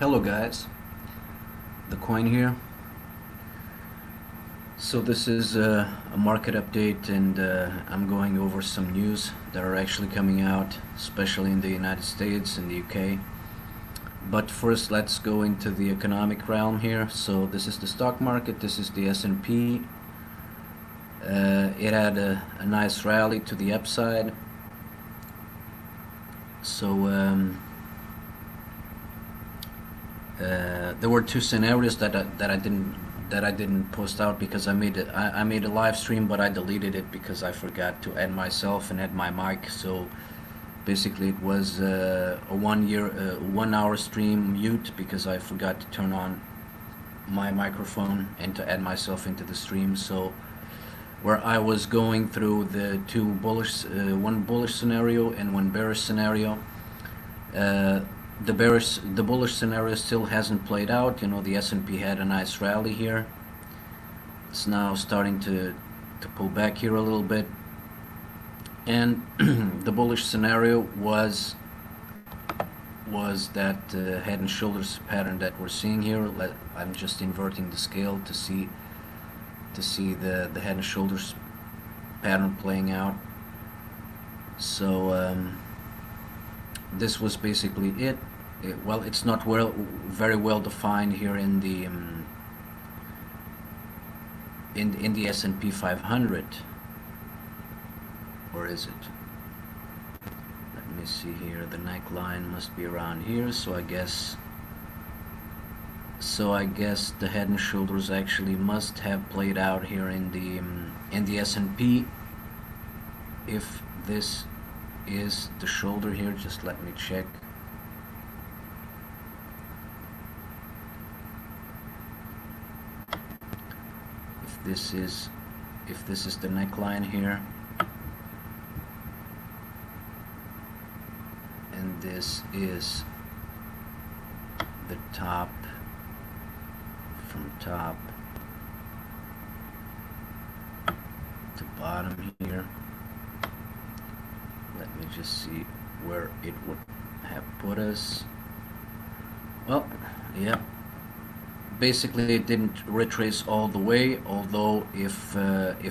Hello guys, the coin here. So this is a market update, and I'm going over some news that are actually coming out, especially in the United States and the UK. But first let's go into the economic realm here. So this is the stock market, this is the S&P. It had a nice rally to the upside. So there were two scenarios that I didn't post out because I made a live stream, but I deleted it because I forgot to add myself and add my mic. So basically it was a 1 hour stream mute because I forgot to turn on my microphone and to add myself into the stream. So where I was going through the two bullish, one bullish scenario and one bearish scenario. The bullish scenario still hasn't played out. You know, the S&P had a nice rally here. It's now starting to pull back here a little bit. And the bullish scenario was that head and shoulders pattern that we're seeing here. I'm just inverting the scale to see the head and shoulders pattern playing out. So this was basically it. Well, it's not very well defined here in the in the S&P 500, or is it? Let me see here. The neckline must be around here, so I guess the head and shoulders actually must have played out here in the S&P. If this is the shoulder here, just let me check. If this is the neckline here, and this is the top, from top to bottom here. Let me just see where it would have put us. Well, yeah, basically it didn't retrace all the way, although if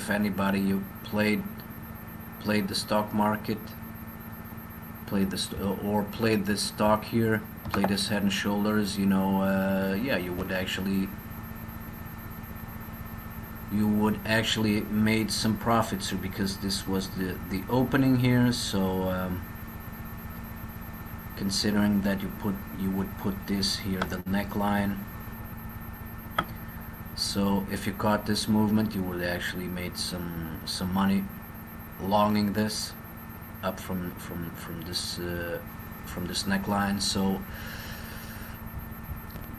anybody you played the stock market, played the stock here, played this head and shoulders, you know, yeah, you would actually made some profits here, because this was the opening here. So considering that you would put this here, the neckline. So if you caught this movement, you would actually made some money longing this up from this neckline. So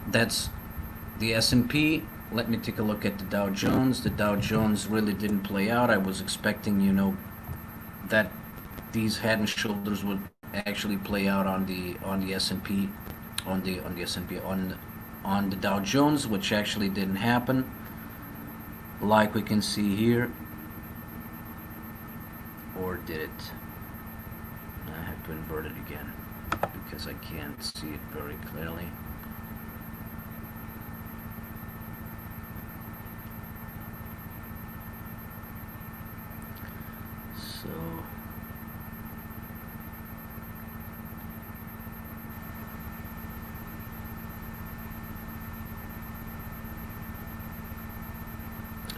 that's the S&P. Let me take a look at the Dow Jones. The Dow Jones really didn't play out. I was expecting, you know, that these head and shoulders would actually play out on the S&P, on the Dow Jones, which actually didn't happen, like we can see here. Or did it? I have to invert it again because I can't see it very clearly. So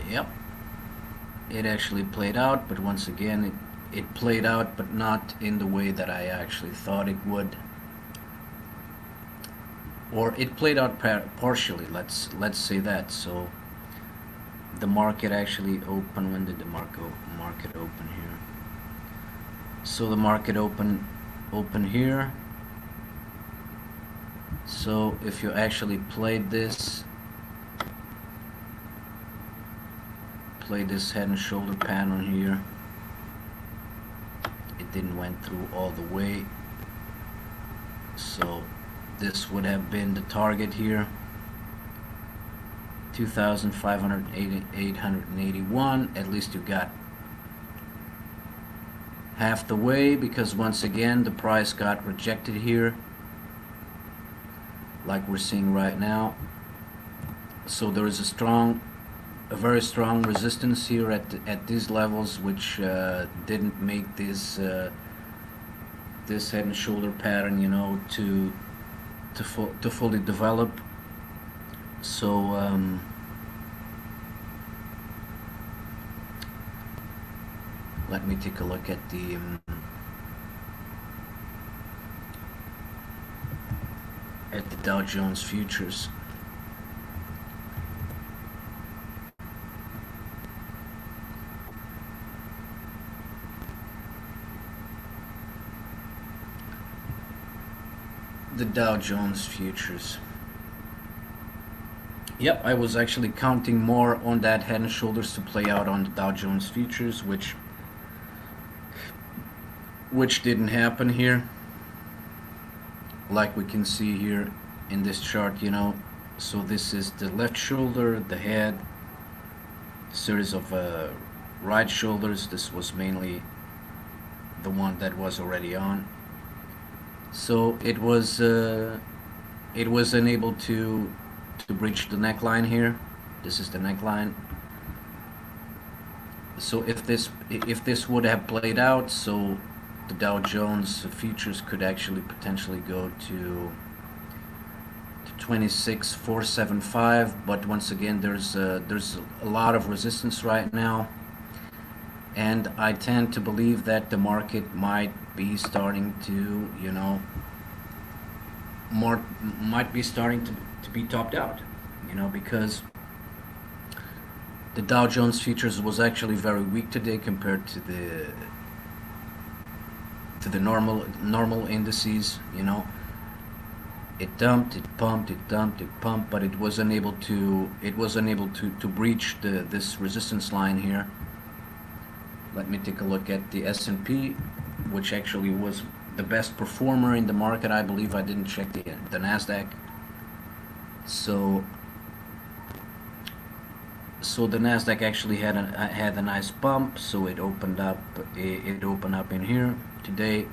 yep, it actually played out, but once again it played out, but not in the way that I actually thought it would. Or it played out partially, let's say that. So the market actually opened. When did the market open here? So the market open here. So if you actually played this head and shoulder pattern here, it didn't went through all the way. So this would have been the target here, 2,581. At least you got half the way, because once again the price got rejected here. like we're seeing right now. So there is a very strong resistance here at these levels, which didn't make this head and shoulder pattern, to fully develop. So let me take a look at the Dow Jones Futures. The Dow Jones Futures. Yep, I was actually counting more on that head and shoulders to play out on the Dow Jones Futures, which didn't happen here, like we can see here in this chart. So this is the left shoulder, the head, series of right shoulders. This was mainly the one that was already on. So it was unable to breach the neckline here. This is the neckline. So if this would have played out, so the Dow Jones Futures could actually potentially go to 26,475, but once again there's a lot of resistance right now, and I tend to believe that the market might be starting to to be topped out, because the Dow Jones Futures was actually very weak today compared to the normal indices. It dumped, it pumped, it dumped, it pumped, but it was unable to breach this resistance line here. Let me take a look at the S&P, which actually was the best performer in the market, I believe. I didn't check the Nasdaq. So the Nasdaq actually had a nice bump. So it opened up in here today,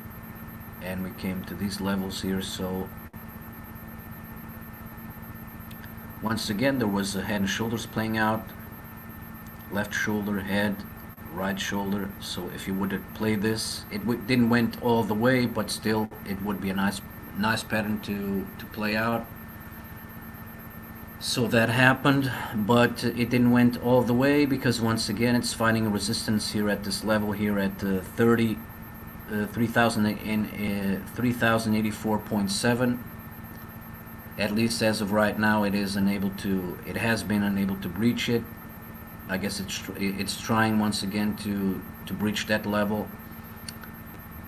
and we came to these levels here. So once again there was a head and shoulders playing out, left shoulder, head, right shoulder. So if you would have played this, it didn't went all the way, but still it would be a nice pattern to play out. So that happened, but it didn't went all the way, because once again it's finding a resistance here at this level here at 3084.7. At least as of right now, it has been unable to breach it. I guess it's trying once again to breach that level.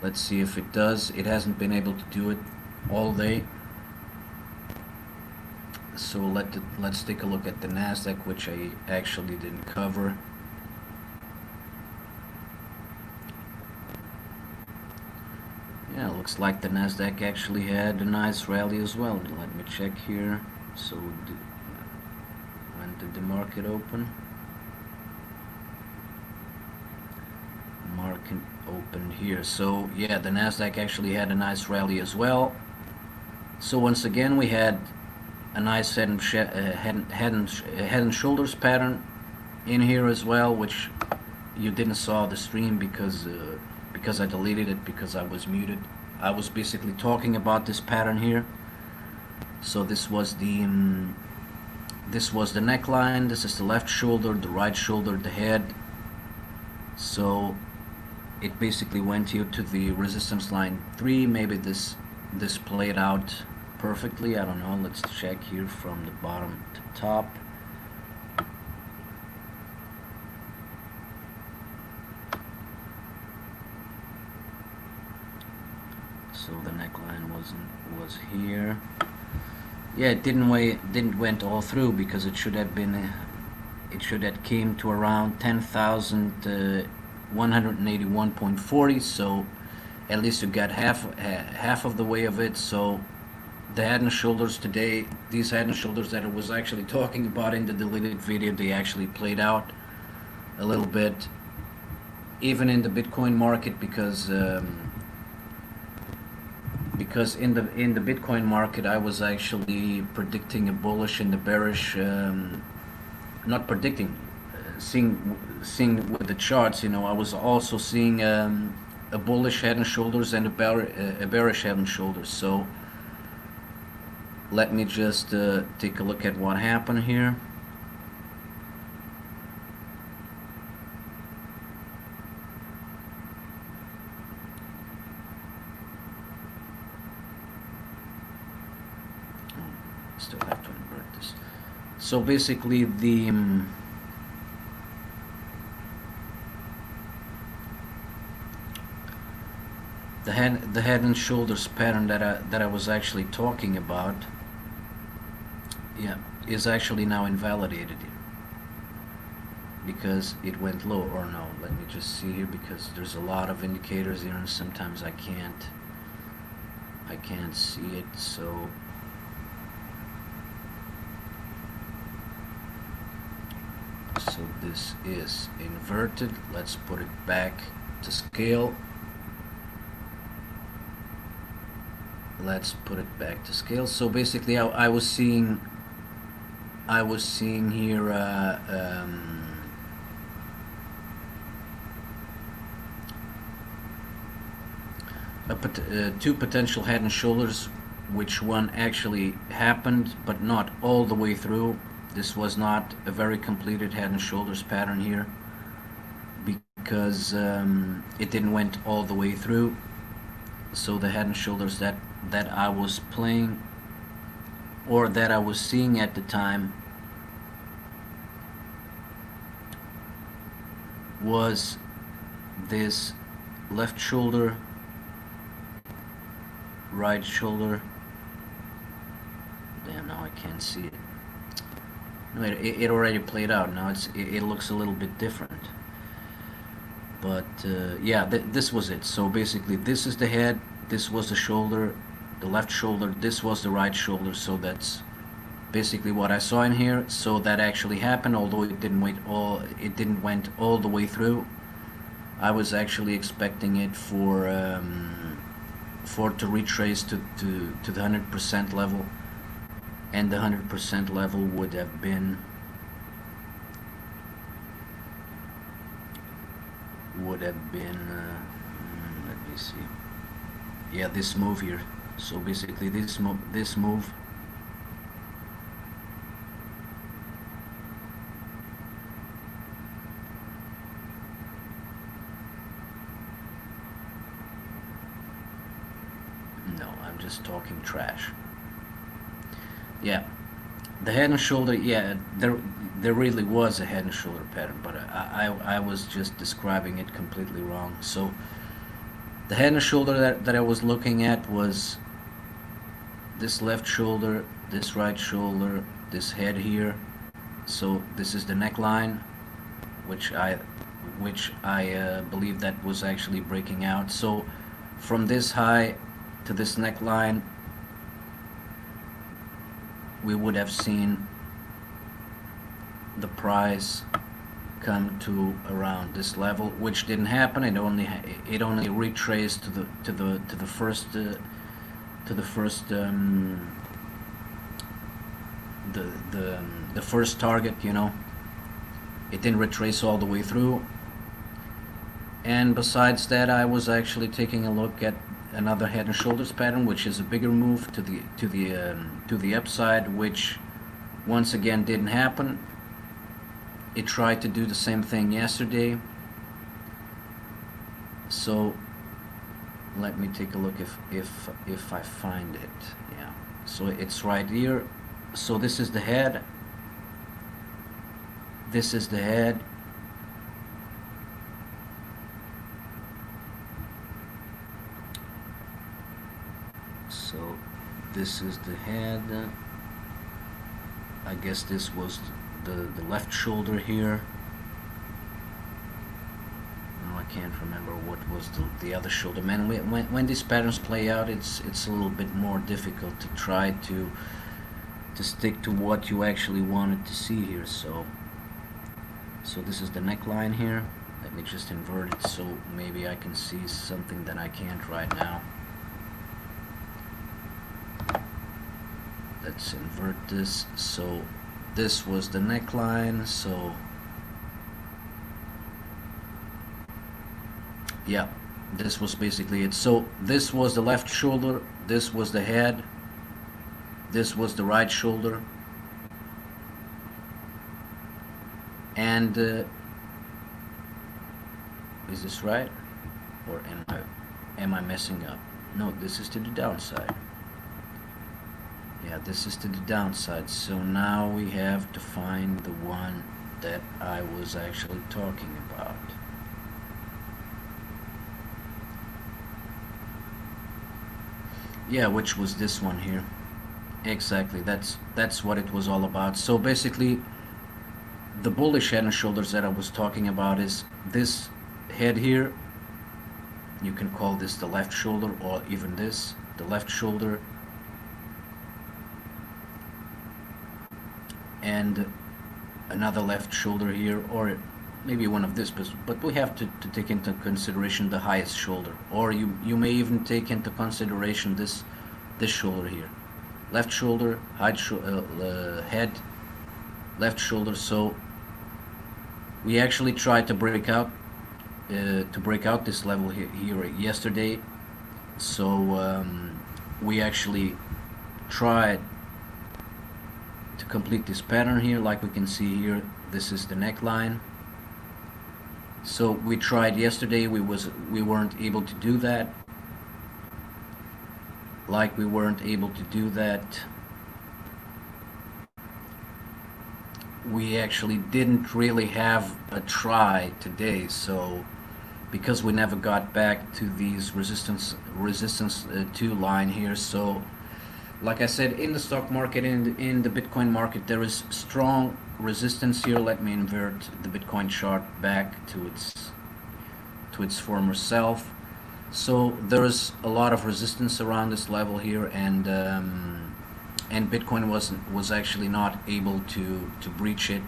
Let's see if it does. It hasn't been able to do it all day. So let's take a look at the Nasdaq, which I actually didn't cover. Yeah, looks like the Nasdaq actually had a nice rally as well. Let me check here. So when did the market open? Market opened here. So yeah, the Nasdaq actually had a nice rally as well. So once again we had a nice head and shoulders pattern in here as well, which you didn't saw the stream because I deleted it because I was muted. I was basically talking about this pattern here. So this was the neckline. This is the left shoulder, the right shoulder, the head. So it basically went here to the resistance line 3. Maybe this played out perfectly. I don't know. Let's check here from the bottom to top. So the neckline was here. Yeah, it didn't went all through, because it should have came to around 10,181.40. So at least you got half of the way of it. So the head and shoulders today, these head and shoulders that I was actually talking about in the deleted video, they actually played out a little bit, even in the Bitcoin market, because because in the Bitcoin market I was actually predicting a bullish and a bearish, not predicting, seeing with the charts. I was also seeing a bullish head and shoulders and a bearish head and shoulders. So let me just take a look at what happened here. Still have to invert this. So basically the head and shoulders pattern that I was actually talking about, yeah, is actually now invalidated here because it went low. Or no, let me just see here, because there's a lot of indicators here and sometimes I can't see it. So this is inverted. Let's put it back to scale. Let's put it back to scale. So basically I was seeing here two potential head and shoulders, which one actually happened but not all the way through. This was not a very completed head and shoulders pattern here because it didn't went all the way through. So the head and shoulders that I was playing, or that I was seeing at the time, was this left shoulder, right shoulder. Damn, now I can't see it. No, it already played out. Now it looks a little bit different. But yeah, this was it. So basically this is the head, this was the shoulder, the left shoulder, this was the right shoulder. So that's basically what I saw in here. So that actually happened, although it didn't went all the way through. I was actually expecting it for it to retrace to the 100% level, and the 100% level would have been let me see, yeah, this move here. So basically this move no, I'm just talking trash. Yeah, the head and shoulder, yeah, there really was a head and shoulder pattern, but I was just describing it completely wrong. So the head and shoulder that I was looking at was this left shoulder, this right shoulder, this head here. So this is the neckline, which I believe that was actually breaking out. So from this high to this neckline, we would have seen the price come to around this level, which didn't happen. It only retraced to the first the first target. It didn't retrace all the way through. And besides that, I was actually taking a look at another head and shoulders pattern, which is a bigger move to the upside, which once again didn't happen. It tried to do the same thing yesterday. So let me take a look if I find it. Yeah, so it's right here. So this is the head, this is the head, so this is the head. I guess this was the left shoulder here. No, I can't remember what was the other shoulder. Man, when these patterns play out, it's a little bit more difficult to try to stick to what you actually wanted to see here. So this is the neckline here. Let me just invert it so maybe I can see something that I can't right now. let's invert this. So this was the neckline. So yeah, this was basically it. So this was the left shoulder, this was the head, this was the right shoulder, and is this right, or am I messing up? No, this is to the downside. Yeah, this is to the downside. So now we have to find the one that I was actually talking about. Yeah, which was this one here. Exactly, that's what it was all about. So basically, the bullish head and shoulders that I was talking about is this head here. You can call this the left shoulder, or even this, the left shoulder, and another left shoulder here, or maybe one of this, but we have to take into consideration the highest shoulder, or you may even take into consideration this shoulder here, left shoulder, head, left shoulder. So we actually tried to break out this level here yesterday. So we actually tried to complete this pattern here. Like we can see here, this is the neckline. So we tried yesterday, we weren't able to do that. Like we weren't able to do that. We actually didn't really have a try today, so because we never got back to these resistance 2 line here. So like I said, in the stock market, in the Bitcoin market, there is strong resistance here. Let me invert the Bitcoin chart back to its former self. So there's a lot of resistance around this level here, and Bitcoin was actually not able to breach it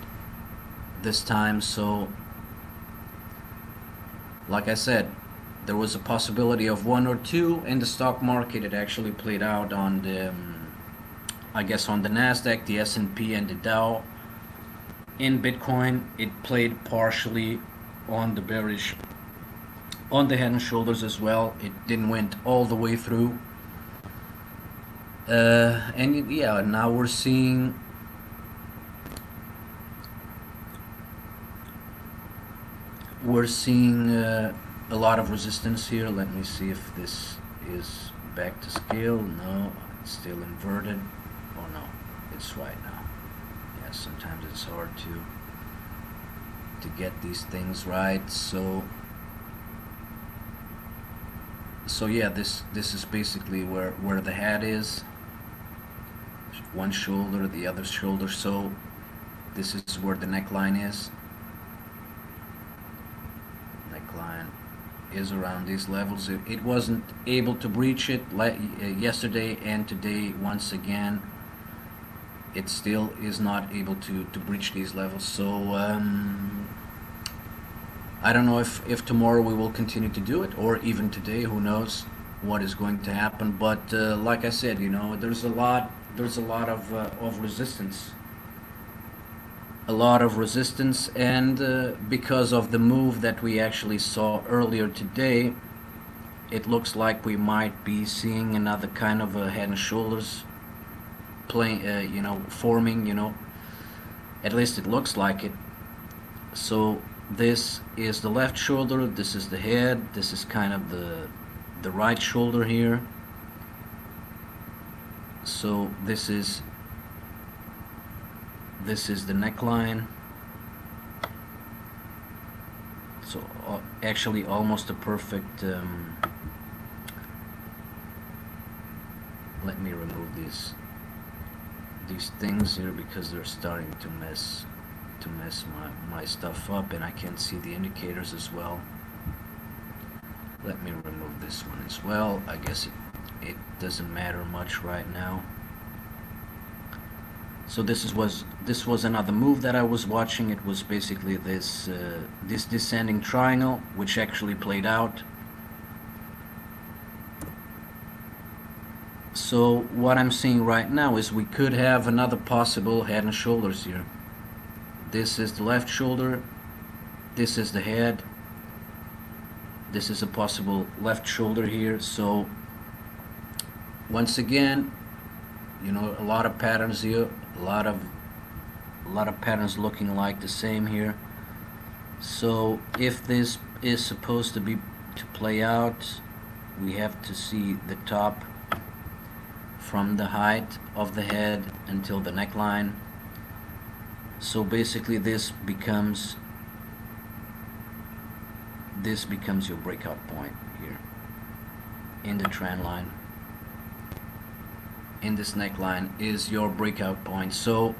this time. So like I said, there was a possibility of 1 or 2 in the stock market. It actually played out on the I guess on the Nasdaq, the S&P, and the Dow. In Bitcoin, it played partially on the bearish, on the head and shoulders as well. It didn't went all the way through. And yeah, now we're seeing a lot of resistance here. Let me see if this is back to scale. No, it's still inverted. Oh no, it's right now. Yeah, sometimes it's hard to get these things right. So yeah, this is basically where the head is. One shoulder, the other shoulder. So this is where the neckline is. Neckline is around these levels. It wasn't able to breach it yesterday, and today once again it still is not able to breach these levels. So I don't know if tomorrow we will continue to do it, or even today. Who knows what is going to happen? But like I said, there's a lot of resistance. A lot of resistance, and because of the move that we actually saw earlier today, it looks like we might be seeing another kind of a head and shoulders forming. At least it looks like it. So this is the left shoulder, this is the head, this is kind of the right shoulder here. So this is the neckline. So actually almost a perfect let me remove these things here, because they're starting to mess my stuff up, and I can't see the indicators as well. Let me remove this one as well. I guess it doesn't matter much right now. So this was another move that I was watching. It was basically this descending triangle, which actually played out. So So what I'm seeing right now is we could have another possible head and shoulders here. This is the left shoulder, this is the head, this is a possible left shoulder here. So once again, you know, a lot of patterns here, a lot of patterns looking like the same here. So if this is supposed to play out, we have to see the top from the height of the head until the neckline. So basically this becomes your breakout point here in the trend line. In this neckline is your breakout point. So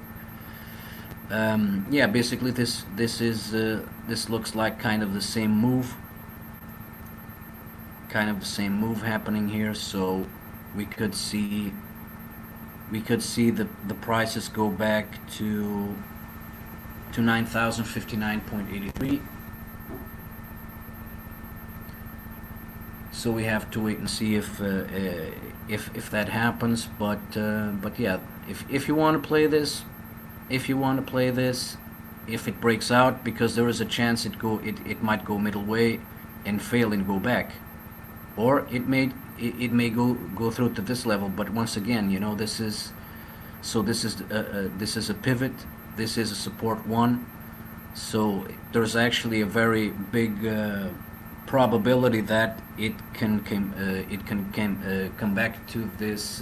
yeah, basically this looks like kind of the same move, happening here. So we could see the prices go back to 9,059.83. So we have to wait and see if that happens. But yeah, if you want to play this, if it breaks out, because there is a chance it might go middle way and fail and go back, or it may go through to this level. But once again, you know, this is a pivot, this is a support one. So there's actually a very big probability that it can come back to this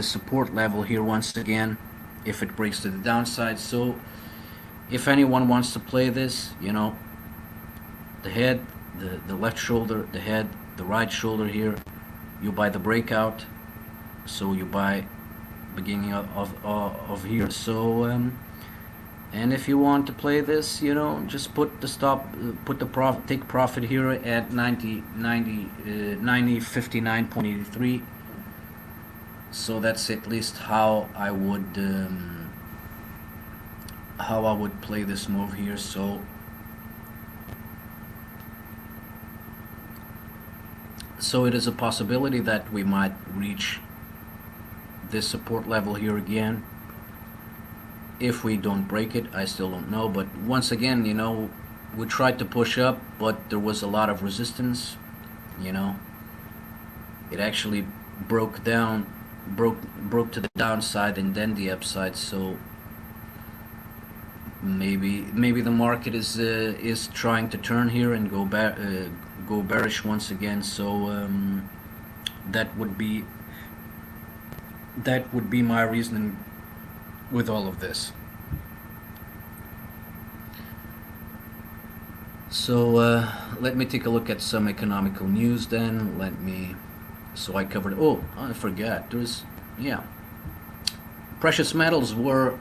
support level here once again if it breaks to the downside. So if anyone wants to play this, you know, the head, the left shoulder, the head, the right shoulder here, you buy the breakout. So you buy beginning of here. So and if you want to play this, you know, just put the stop, take profit here at 9059.83. So that's at least how I would play this move here. So it is a possibility that we might reach this support level here again. If we don't break it, I still don't know. But once again, you know, we tried to push up, but there was a lot of resistance. You know, it actually broke to the downside and then the upside. So maybe the market is trying to turn here and go bearish once again. So that would be my reasoning with all of this. So let me take a look at some economical news then. So I covered, oh, I forgot, precious metals were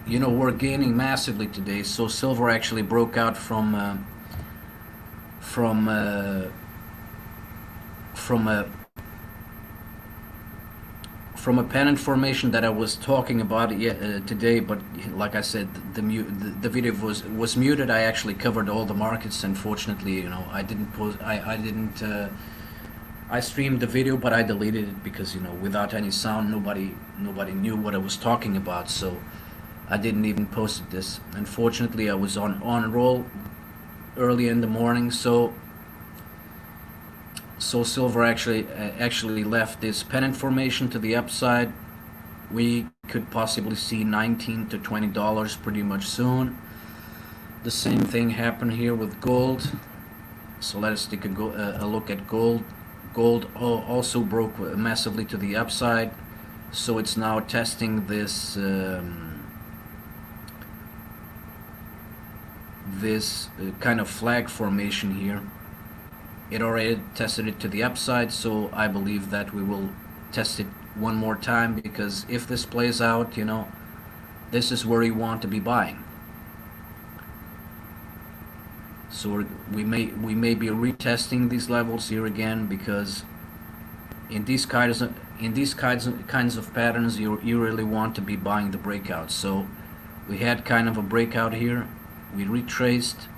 gaining massively today. So silver actually broke out from a pennant formation that I was talking about today. But like I said, the video was muted. I actually covered all the markets. Unfortunately, you know, I didn't post. I streamed the video, but I deleted it because, you know, without any sound, nobody knew what I was talking about. So I didn't even post this. Unfortunately, I was on a roll early in the morning. So silver actually left this pennant formation to the upside. We could possibly see $19 to $20 pretty much soon. The same thing happened here with gold. So let us take a look at gold. Gold also broke massively to the upside. So it's now testing this kind of flag formation here. It already tested it to the upside, so I believe that we will test it one more time, because if this plays out, you know, this is where you want to be buying. So we may be retesting these levels here again, because in these kinds of patterns, you really want to be buying the breakout. So we had kind of a breakout here. We retraced.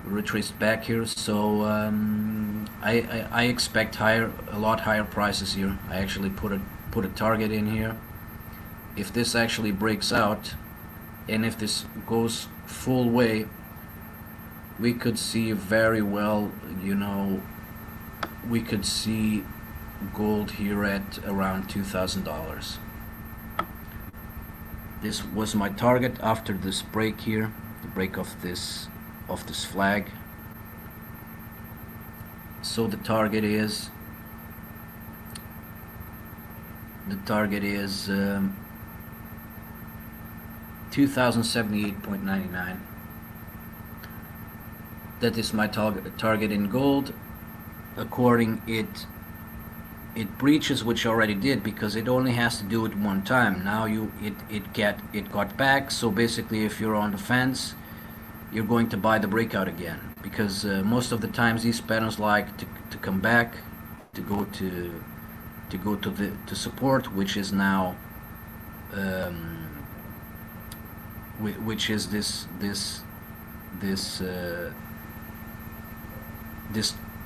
retraced back here. So I expect a lot higher prices here. I actually put a target in here. If this actually breaks out, and if this goes full way, we could see very well, we could see gold here at around $2,000. This was my target after this break here, the break of this flag. So the target is 2078.99. That is my target in gold. According it breaches, which already did, because it only has to do it one time. Now it got back. So basically, if you're on the fence, you're going to buy the breakout again, because most of the times these patterns like to come back, to go to support, which is now which is this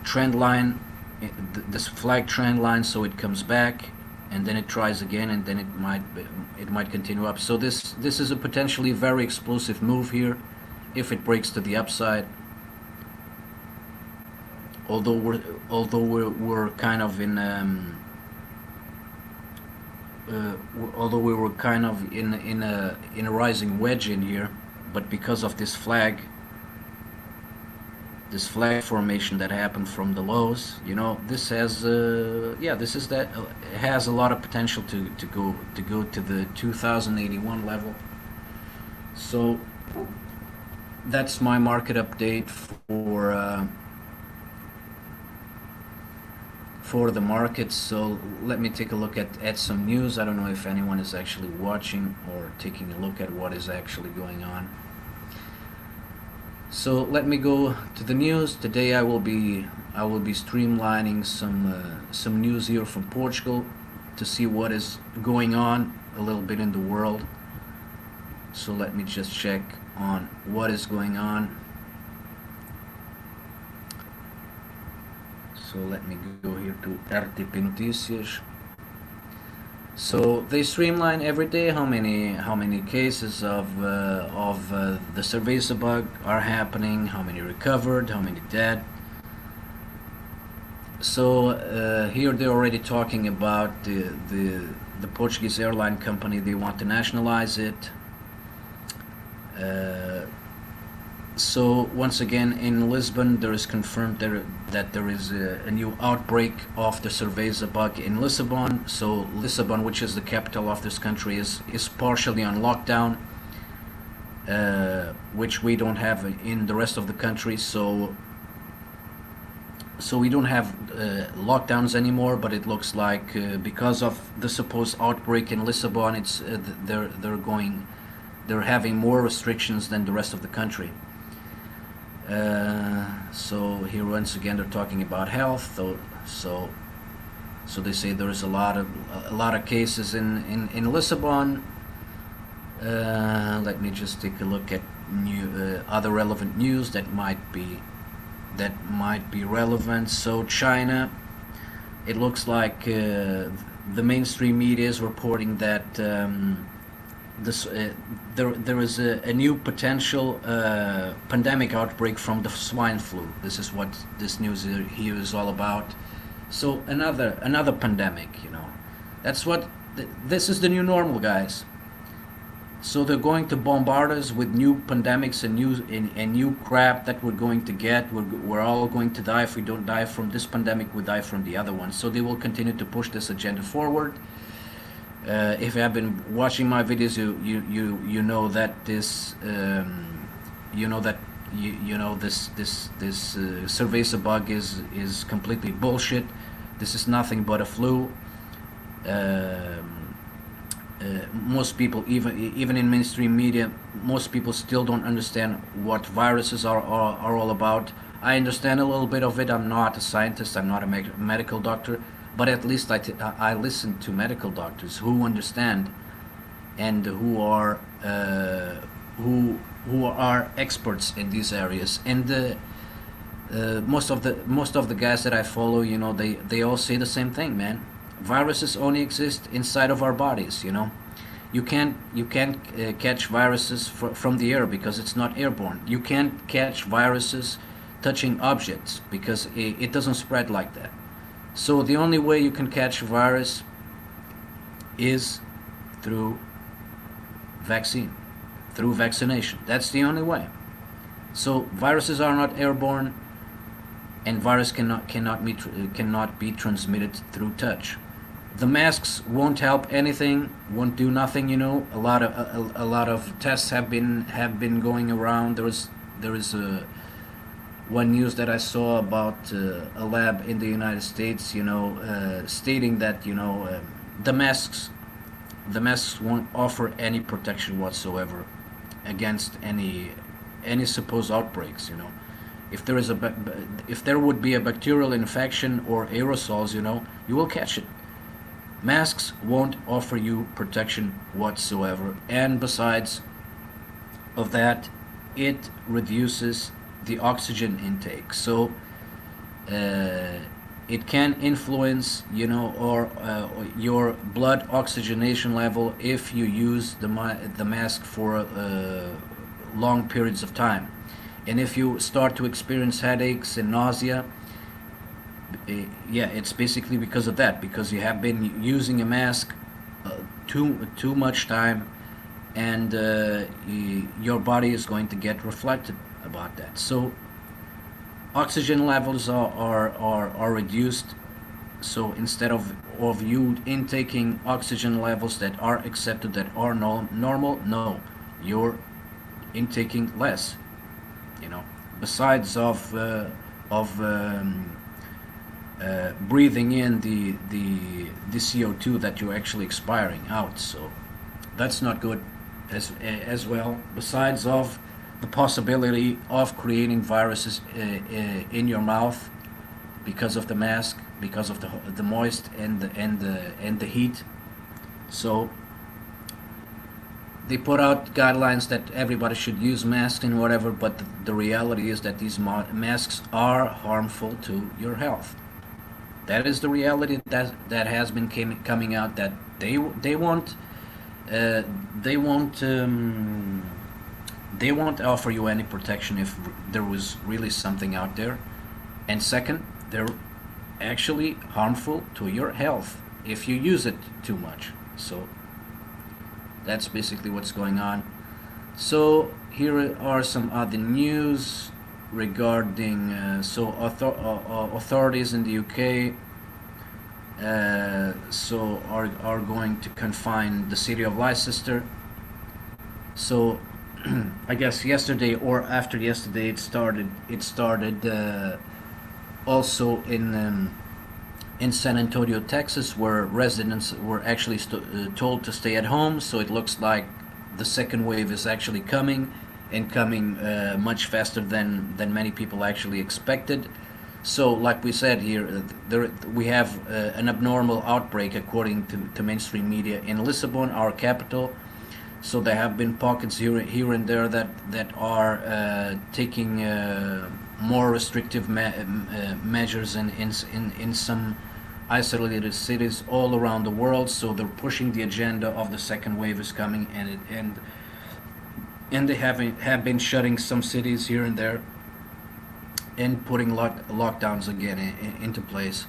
trend line, this flag trend line. So it comes back, and then it tries again, and then it might continue up. So this is a potentially very explosive move here if it breaks to the upside. Although we're kind of in although we were kind of in a rising wedge in here, but because of this flag formation that happened from the lows, this has it has a lot of potential to go to the 2081 level. So that's my market update for the markets. So let me take a look at some news. I don't know if anyone is actually watching or taking a look at what is actually going on. So let me go to the news. Today I will be streamlining some news here from Portugal to see what is going on a little bit in the world. So let me just check on what is going on. So let me go here to RTP Notícias. So they streamline every day how many cases of the cerveza bug are happening, how many recovered, how many dead. So here they're already talking about the Portuguese airline company. They want to nationalize it. So once again, in Lisbon, there is confirmed that there is a new outbreak of the cerveza bug in Lisbon. So Lisbon, which is the capital of this country, is partially on lockdown, which we don't have in the rest of the country. So we don't have lockdowns anymore, but it looks like because of the supposed outbreak in Lisbon, it's they're having more restrictions than the rest of the country. So here once again they're talking about health. So they say there is a lot of cases in Lisbon. Let me just take a look at other relevant news that might be relevant. So China, it looks like the mainstream media is reporting that there is a new potential pandemic outbreak from the swine flu. This is what this news here is all about. So another pandemic, that's what this is the new normal, guys. So they're going to bombard us with new pandemics and new crap that we're going to get. We're all going to die. If we don't die from this pandemic, we die from the other one. So they will continue to push this agenda forward. If you have been watching my videos, you know that this this cerveza bug is completely bullshit. This is nothing but a flu. Most people, even in mainstream media, most people still don't understand what viruses are all about. I understand a little bit of it. I'm not a scientist. I'm not a medical doctor. But at least I listen to medical doctors who understand and who are who who are experts in these areas, and most of the guys that I follow, they all say the same thing, man. Viruses only exist inside of our bodies. You can't catch viruses from the air because it's not airborne. You can't catch viruses touching objects because it doesn't spread like that. So the only way you can catch a virus is through vaccine, through vaccination. That's the only way. So viruses are not airborne, and virus cannot be transmitted through touch. The masks won't help anything, won't do nothing. A lot of tests have been going around. There is one news that I saw about a lab in the United States, stating that the masks the masks won't offer any protection whatsoever against any supposed outbreaks. If there would be a bacterial infection or aerosols, you will catch it. Masks won't offer you protection whatsoever, and besides of that, it reduces the oxygen intake. So it can influence, or your blood oxygenation level if you use the mask for long periods of time. And if you start to experience headaches and nausea, yeah, it's basically because of that, because you have been using a mask too much time, and your body is going to get reflected about that. So oxygen levels are reduced. So instead of you intaking oxygen levels that are accepted, that are normal, no, you're intaking less. Besides of breathing in the CO2 that you're actually expiring out. So that's not good as well. Besides of the possibility of creating viruses in your mouth because of the mask, because of the moist and the heat. So they put out guidelines that everybody should use masks and whatever, but the reality is that these masks are harmful to your health. That is the reality that has been coming out, that they won't they won't they won't offer you any protection if there was really something out there. And second, they're actually harmful to your health if you use it too much. So that's basically what's going on. So here are some other news regarding authorities in the UK are going to confine the city of Leicester. So I guess yesterday or after yesterday it started also in San Antonio, Texas, where residents were actually told to stay at home. So it looks like the second wave is actually coming, and coming much faster than many people actually expected. So like we said here, we have an abnormal outbreak according to mainstream media in Lisbon, our capital. So there have been pockets here and there that are taking more restrictive measures in some isolated cities all around the world. So they're pushing the agenda of the second wave is coming, and they have been shutting some cities here and there and putting lockdowns again into place.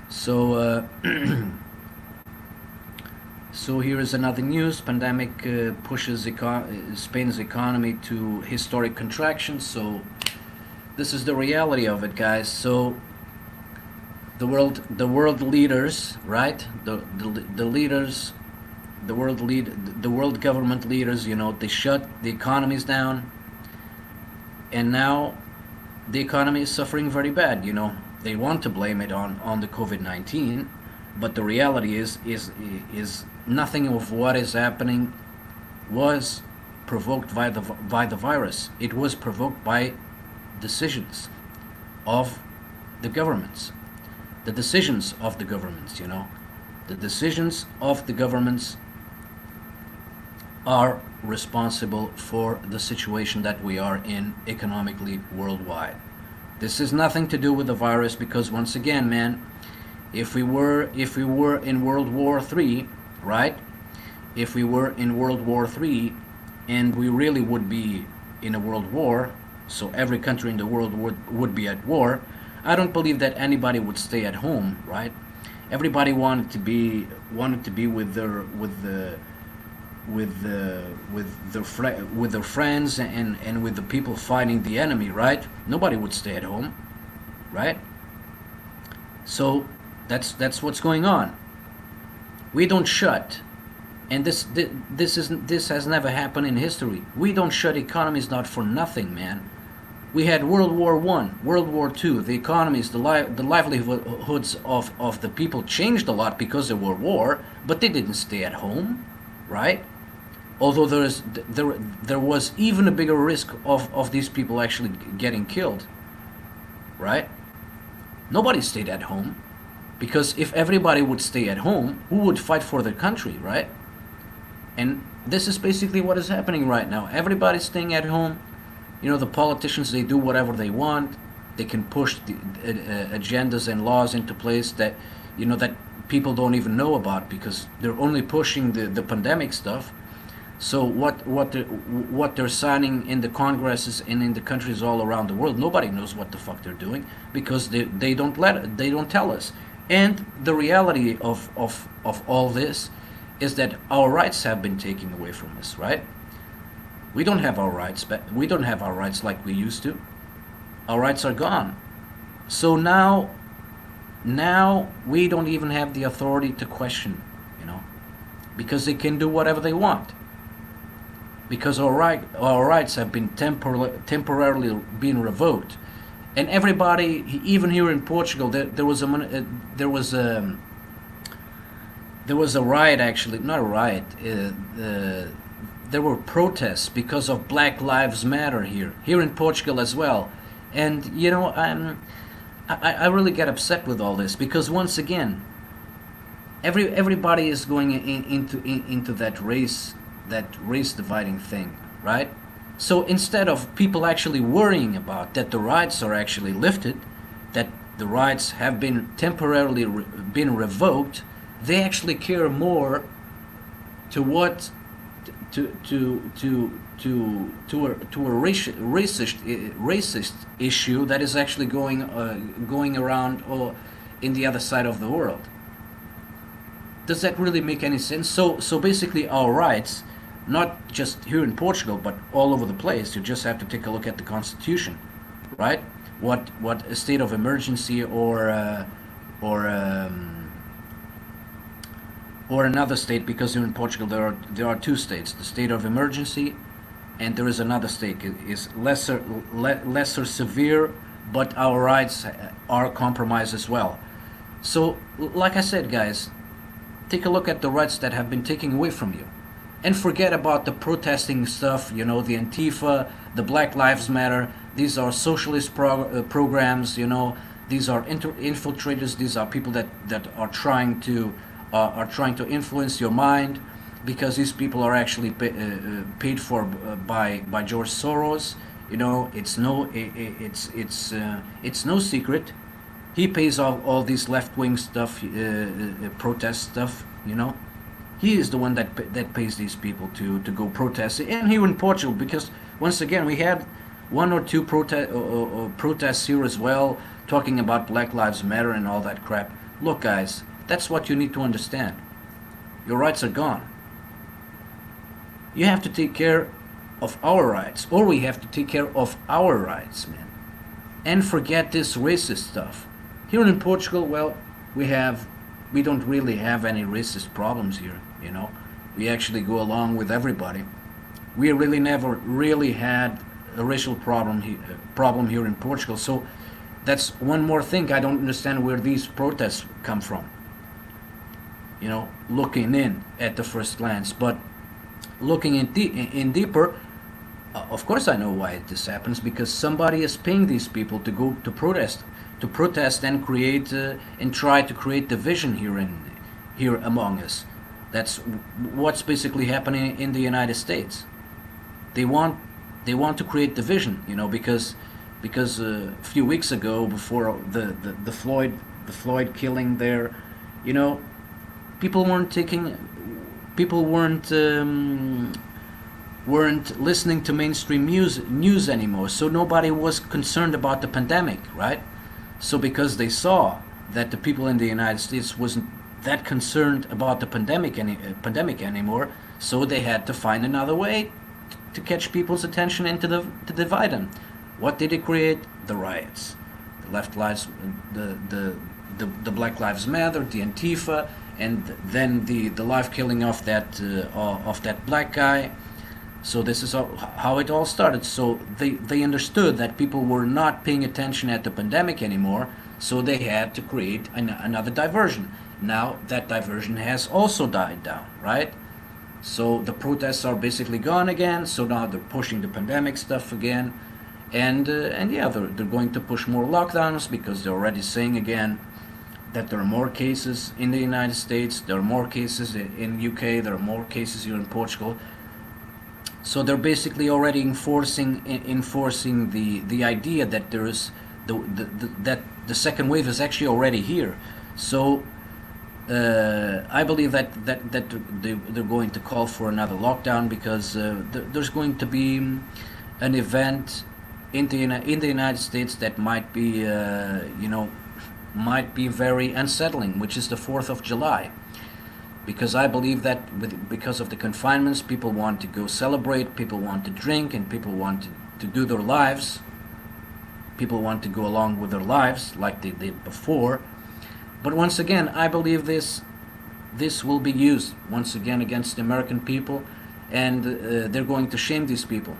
So so here is another news. Pandemic pushes Spain's economy to historic contraction. So this is the reality of it, guys. So the world leaders, right? The leaders, the world government leaders, they shut the economies down, and now the economy is suffering very bad. They want to blame it on the COVID-19, but the reality is nothing of what is happening was provoked by the virus. It was provoked by decisions of the governments. The decisions of the governments, the decisions of the governments are responsible for the situation that we are in economically worldwide. This has nothing to do with the virus because once again, man, if we were in World War III, right? If we were in World War III, and we really would be in a world war, so every country in the world would be at war, I don't believe that anybody would stay at home, right? Everybody wanted to be with their friends and with the people fighting the enemy, right? Nobody would stay at home, right? So that's what's going on. We don't shut, and this has never happened in history. We don't shut economies not for nothing, man. We had World War I, World War II. The economies, the livelihoods of the people changed a lot because there were war, but they didn't stay at home, right? Although there was even a bigger risk of these people actually getting killed, right? Nobody stayed at home because if everybody would stay at home, who would fight for their country, right? And this is basically what is happening right now. Everybody's staying at home. The politicians, they do whatever they want. They can push the agendas and laws into place that people don't even know about because they're only pushing the pandemic stuff. So what they're signing in the congresses and in the countries all around the world, nobody knows what the fuck they're doing because they don't tell us. And the reality of all this is that our rights have been taken away from us, right? We don't have our rights, but we don't have our rights like we used to. Our rights are gone. So now we don't even have the authority to question, because they can do whatever they want. Because our rights have been temporarily been revoked, and everybody, even here in Portugal, there was a riot, actually, not a riot. There were protests because of Black Lives Matter here in Portugal as well, and I really get upset with all this because once again, everybody is going into that race dividing thing, right? So instead of people actually worrying about that the rights are actually lifted, that the rights have been temporarily been revoked, they actually care more to what to a racist issue that is actually going around or in the other side of the world. Does that really make any sense? So basically our rights, not just here in Portugal but all over the place, you just have to take a look at the Constitution, right? What a state of emergency or another state, because here in Portugal there are two states: the state of emergency, and there is another state is lesser severe, but our rights are compromised as well. So, like I said, guys, take a look at the rights that have been taken away from you, and forget about the protesting stuff. The Antifa, the Black Lives Matter. These are socialist programs. These are infiltrators. These are people that are trying to influence your mind, because these people are actually paid for by George Soros. It's no secret. He pays all these left wing stuff, protest stuff. He is the one that pays these people to go protest. And here in Portugal, because once again we had one or two protests here as well, talking about Black Lives Matter and all that crap. Look, guys, that's what you need to understand. Your rights are gone. You have to take care of our rights, or we have to take care of our rights, man. And forget this racist stuff. Here in Portugal, well, we don't really have any racist problems here, We actually go along with everybody. We really never really had a racial problem here in Portugal. So that's one more thing. I don't understand where these protests come from. Looking in at the first glance, but looking in deeper, of course I know why this happens, because somebody is paying these people to go to protest and create and try to create division here among us. That's what's basically happening in the United States. They want they want to create division, because a few weeks ago, before the Floyd killing there, you know, people weren't taking people weren't listening to mainstream news anymore. So nobody was concerned about the pandemic, right? So because they saw that the people in the United States wasn't that concerned about the pandemic anymore, so they had to find another way to catch people's attention and to divide them. What did it create? The riots, the left lives, the Black Lives Matter, the Antifa, and then the life killing of that black guy. So this is how it all started. So they understood that people were not paying attention at the pandemic anymore, so they had to create another diversion. Now that diversion has also died down, right? So the protests are basically gone again. So now they're pushing the pandemic stuff again, and yeah, they're going to push more lockdowns because they're already saying again that there are more cases in the United States, there are more cases in UK, there are more cases here in Portugal. So they're basically already enforcing the idea that there is that the second wave is actually already here. So I believe that they're going to call for another lockdown because there's going to be an event in the United States that might be might be very unsettling, which is the 4th of July. Because I believe that because of the confinements, people want to go celebrate, people want to drink, and people want to do their lives. People want to go along with their lives like they did before. But once again, I believe this will be used once again against the American people, and they're going to shame these people.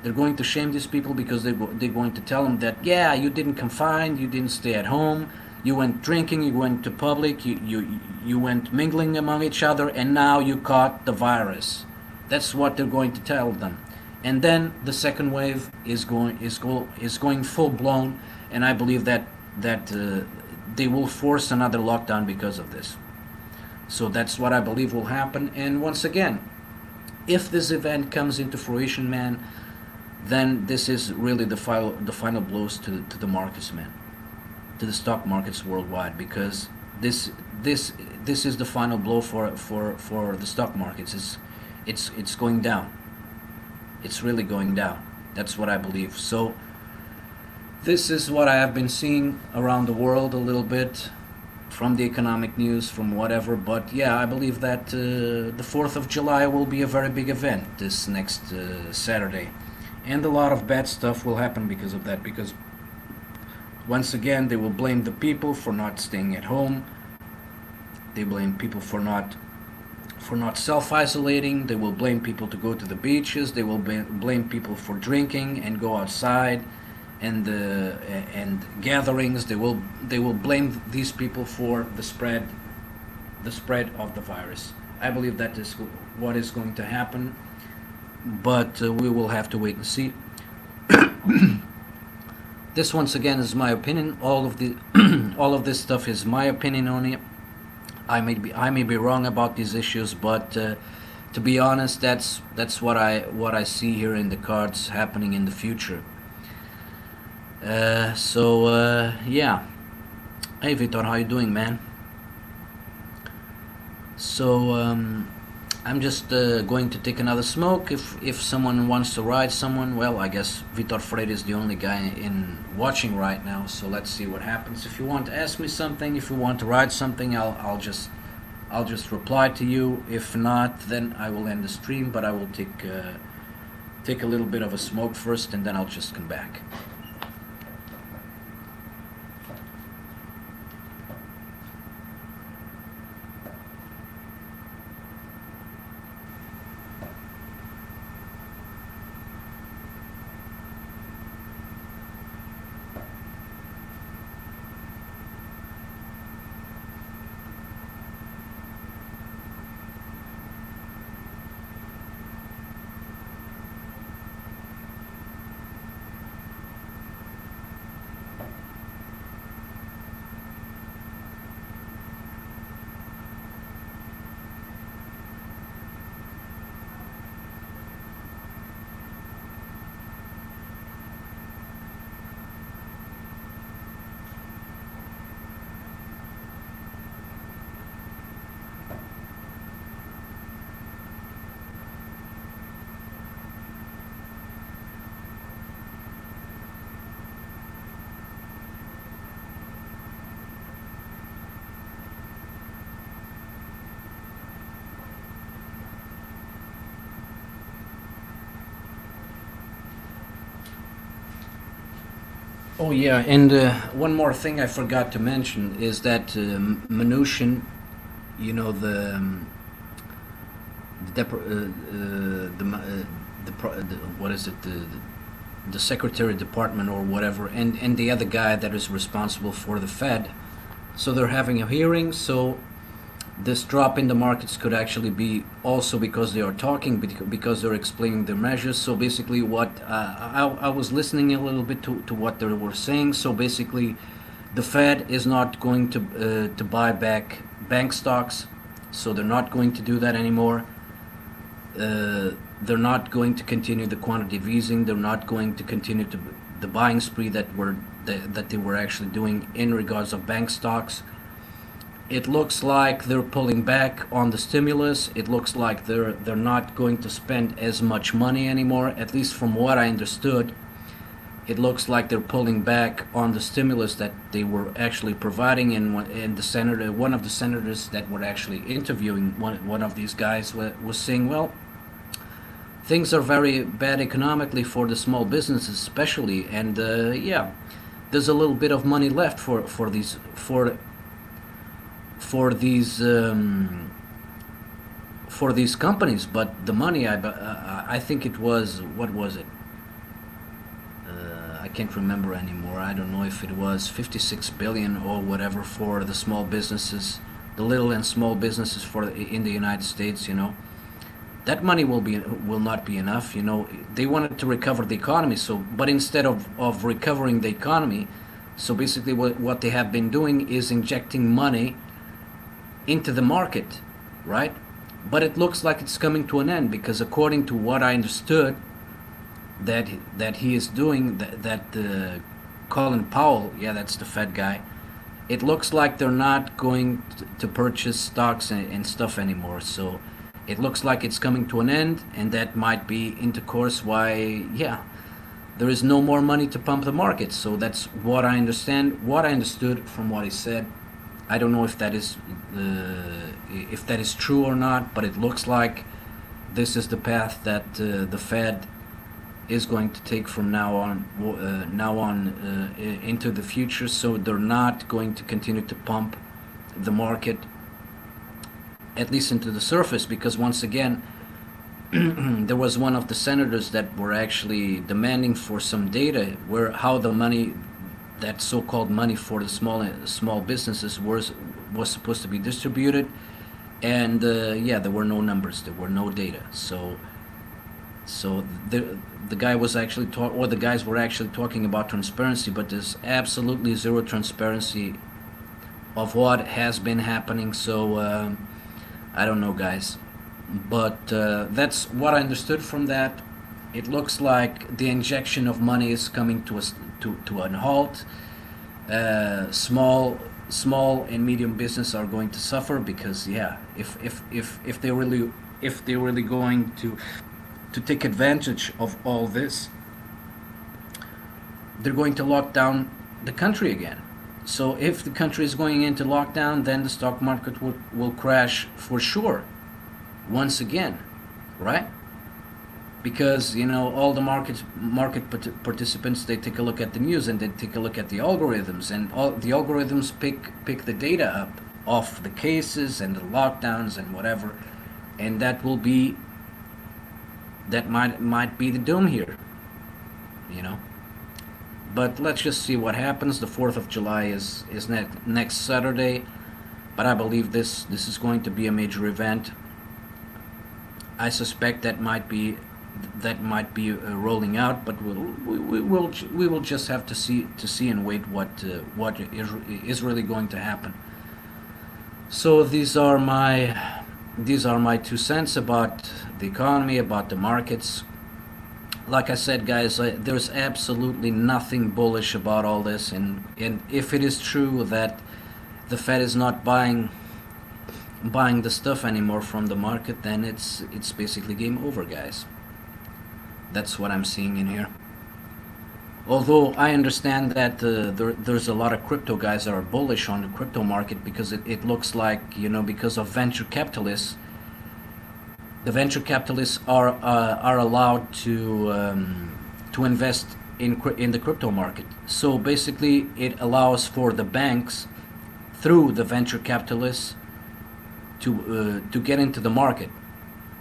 They're going to shame these people because they're going to tell them that, yeah, you didn't confine, you didn't stay at home, you went drinking, you went to public, you went mingling among each other, and now you caught the virus. That's what they're going to tell them. And then the second wave is going full blown, and I believe that they will force another lockdown because of this. So that's what I believe will happen. And once again, if this event comes into fruition, man, then this is really the final blows to the markets, man, to the stock markets worldwide, because this is the final blow for the stock markets. It's going down. It's really going down. That's what I believe. So this is what I have been seeing around the world a little bit, from the economic news, from whatever. But yeah, I believe that the 4th of July will be a very big event this next Saturday. And a lot of bad stuff will happen because of that, because once again they will blame the people for not staying at home. They blame people for not self-isolating. They will blame people to go to the beaches. They will blame people for drinking and go outside and gatherings. They will blame these people for the spread of the virus. I believe that is what is going to happen, but we will have to wait and see. This once again is my opinion. All of the all of this stuff is my opinion on it. I may be wrong about these issues, but to be honest, that's what I see here in the cards happening in the future. Yeah. Hey Vitor, how you doing, man? So I'm just going to take another smoke. If someone wants to ride someone, well, I guess Vitor Freire is the only guy in watching right now. So let's see what happens. If you want to ask me something, if you want to ride something, I'll just reply to you. If not, then I will end the stream. But I will take a little bit of a smoke first, and then I'll just come back. Oh yeah, and one more thing I forgot to mention is that Mnuchin, you know the, dep- the what is it the secretary department or whatever, and the other guy that is responsible for the Fed. So they're having a hearing. So this drop in the markets could actually be also because they are talking, because they're explaining their measures. So basically, what I was listening a little bit to what they were saying. So basically, the Fed is not going to buy back bank stocks, so they're not going to do that anymore. They're not going to continue the quantitative easing. They're not going to continue to the buying spree that they were actually doing in regards of bank stocks. It looks like they're pulling back on the stimulus. It looks like they're not going to spend as much money anymore, at least from what I understood. It looks like they're pulling back on the stimulus that they were actually providing, and one of the senators that were actually interviewing one of these guys was saying, well, things are very bad economically for the small businesses especially, and yeah, there's a little bit of money left for these companies, but the money I think it was, what was it? I can't remember anymore. I don't know if it was 56 billion or whatever for the small businesses, the little and small businesses in the United States. That money will not be enough. They wanted to recover the economy. So, but instead of recovering the economy, so basically what they have been doing is injecting money into the market, right? But it looks like it's coming to an end, because according to what I understood, that he is doing, that Colin Powell, yeah, that's the Fed guy. It looks like they're not going to purchase stocks and stuff anymore. So it looks like it's coming to an end, and that might be into course why, yeah, there is no more money to pump the market. So that's what I understood from what he said. I don't know if that is true or not, but it looks like this is the path that the Fed is going to take from now on into the future. So they're not going to continue to pump the market, at least into the surface, because once again, there was one of the senators that were actually demanding for some data where how the money, that so-called money for the small businesses, was supposed to be distributed, and yeah, there were no numbers, there were no data. So the guy was actually or the guys were actually talking about transparency, but there's absolutely zero transparency of what has been happening. So I don't know, guys, but that's what I understood from that. It looks like the injection of money is coming to an halt. Small and medium business are going to suffer, because yeah, if they're really going to take advantage of all this, they're going to lock down the country again. So if the country is going into lockdown, then the stock market will crash for sure once again, right? Because all the market participants, they take a look at the news, and they take a look at the algorithms, and all the algorithms pick the data up of the cases and the lockdowns and whatever, and that might be the doom here, But let's just see what happens. The 4th of July is next Saturday, but I believe this is going to be a major event. I suspect that might be rolling out, but we will just have to see and wait what is really going to happen. So these are my 2 cents about the economy, about the markets. Like I said, guys, there's absolutely nothing bullish about all this, and if it is true that the Fed is not buying the stuff anymore from the market, then it's basically game over, guys. That's what I'm seeing in here. Although I understand that there's a lot of crypto guys that are bullish on the crypto market, because it looks like, because of venture capitalists. The venture capitalists are allowed to invest in the crypto market. So basically, it allows for the banks through the venture capitalists to get into the market.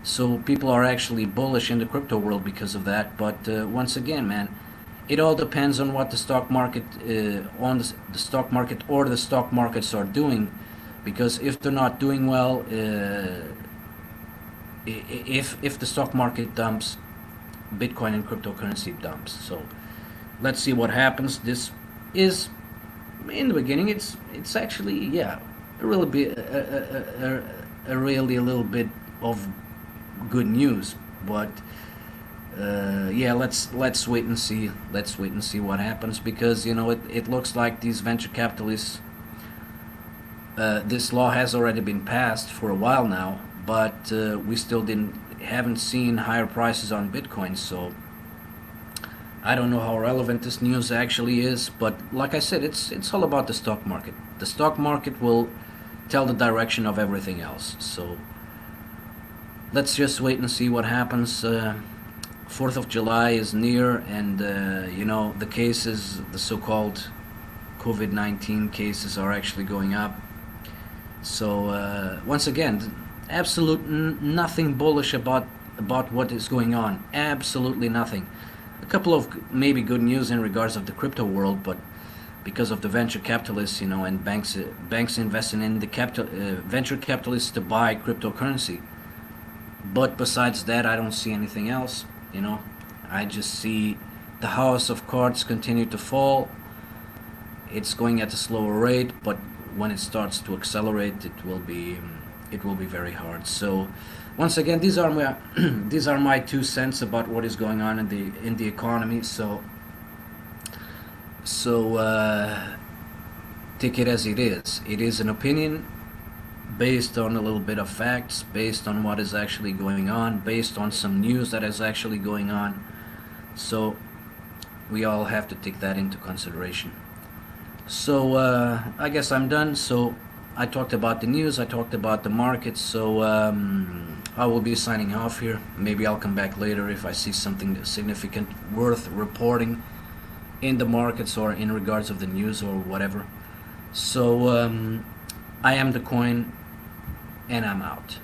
So people are actually bullish in the crypto world because of that. But once again, man, it all depends on what the stock market the stock market or the stock markets are doing. Because if they're not doing well, if the stock market dumps, Bitcoin and cryptocurrency dumps. So let's see what happens. This is in the beginning. It's actually, yeah, a really bit a little bit of good news, but yeah, let's wait and see. Let's wait and see what happens, because it looks like these venture capitalists. This law has already been passed for a while now, but we still haven't seen higher prices on Bitcoin. So I don't know how relevant this news actually is, but like I said, it's all about the stock market. The stock market will tell the direction of everything else. So let's just wait and see what happens. 4th of July is near, and the cases, the so-called COVID-19 cases, are actually going up. So once again, nothing bullish about what is going on. Absolutely nothing. A couple of maybe good news in regards of the crypto world, but because of the venture capitalists, and banks investing in the venture capitalists to buy cryptocurrency. But besides that, I don't see anything else. I just see the house of cards continue to fall. It's going at a slower rate, but when it starts to accelerate, it will be very hard. So once again, these are my these are my 2 cents about what is going on in the economy. So take it as it is. It is an opinion based on a little bit of facts, based on what is actually going on, based on some news that is actually going on. So we all have to take that into consideration. So I guess I'm done. So I talked about the news, I talked about the markets. So I will be signing off here. Maybe I'll come back later if I see something significant worth reporting in the markets or in regards of the news or whatever. So I am the coin, and I'm out.